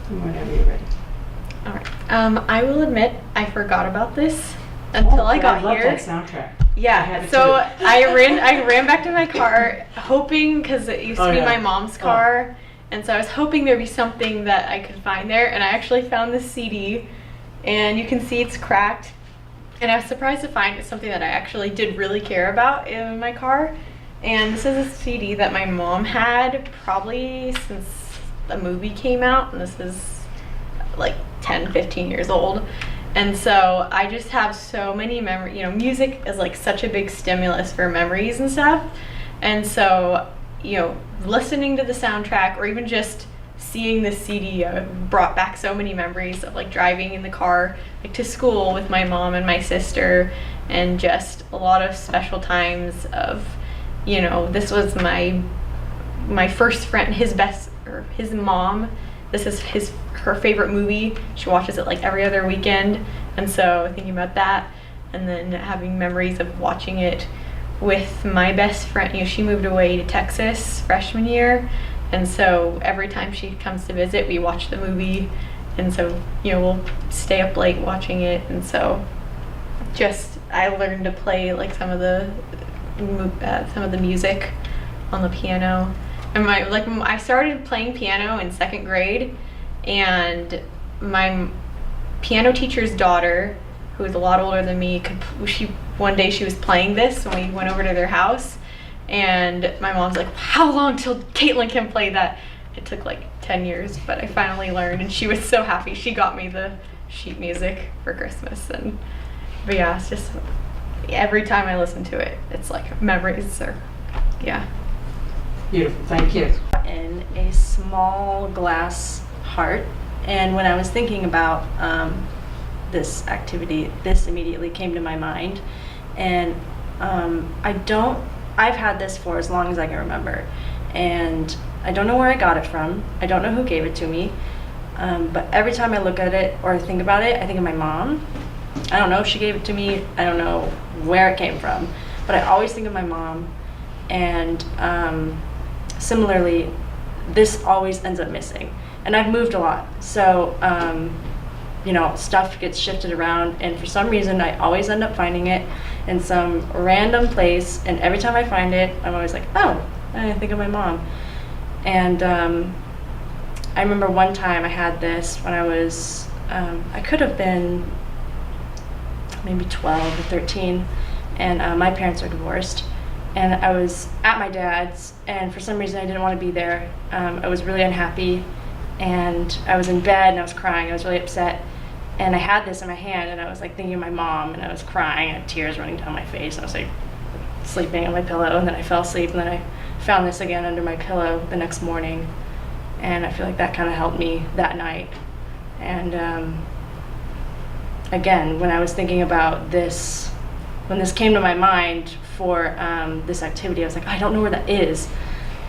Whenever you're ready. All right. I will admit I forgot about this until I got love here. that soundtrack. I Yeah. have it So too. I ran back to my car hoping, because it used to be yeah. my mom's car, and so I was hoping there'd be something that I could find there, and I actually found this CD, and you can see it's cracked, and I was surprised to find it's something that I actually did really care about in my car. And this is a CD that my mom had probably since the movie came out, and this is like 10, 15 years old. And so I just have so many memories. You know, music is like such a big stimulus for memories and stuff. And so, you know, listening to the soundtrack or even just seeing the CD brought back so many memories of like driving in the car like to school with my mom and my sister, and just a lot of special times of, you know, this was my first friend, his mom. This is her favorite movie. She watches it like every other weekend, and so thinking about that, and then having memories of watching it with my best friend. You know, she moved away to Texas freshman year, and so every time she comes to visit, we watch the movie, and so, you know, we'll stay up late watching it. And so just I learned to play like some of the music on the piano. And I started playing piano in 2nd grade, and my piano teacher's daughter, who is a lot older than me, one day she was playing this when we went over to their house, and my mom's like, how long till Caitlin can play that? It took like 10 years, but I finally learned, and she was so happy. She got me the sheet music for Christmas. But yeah, it's just every time I listen to it, it's like memories. Yeah. Beautiful, thank you. In a small glass heart, and when I was thinking about this activity, this immediately came to my mind. And I've had this for as long as I can remember, and I don't know where I got it from. I don't know who gave it to me, but every time I look at it or think about it, I think of my mom. I don't know if she gave it to me. I don't know where it came from, but I always think of my mom. And similarly, this always ends up missing. And I've moved a lot, so you know, stuff gets shifted around, and for some reason I always end up finding it in some random place, and every time I find it, I'm always like, oh, I think of my mom. And I remember one time I had this when I was, I could have been maybe 12 or 13, and my parents are divorced, and I was at my dad's, and for some reason I didn't want to be there. I was really unhappy, and I was in bed and I was crying. I was really upset, and I had this in my hand, and I was like thinking of my mom, and I was crying, and tears running down my face. I was like sleeping on my pillow, and then I fell asleep, and then I found this again under my pillow the next morning, and I feel like that kind of helped me that night. And again, when I was thinking about this, when this came to my mind for this activity, I was like, I don't know where that is.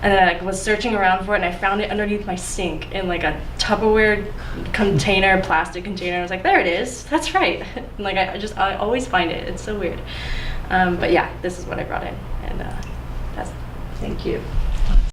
And then I like was searching around for it, and I found it underneath my sink in like a Tupperware container, plastic container. I was like, there it is, that's right. And like I always find it. It's so weird. But yeah, this is what I brought in, and that's it. Thank you.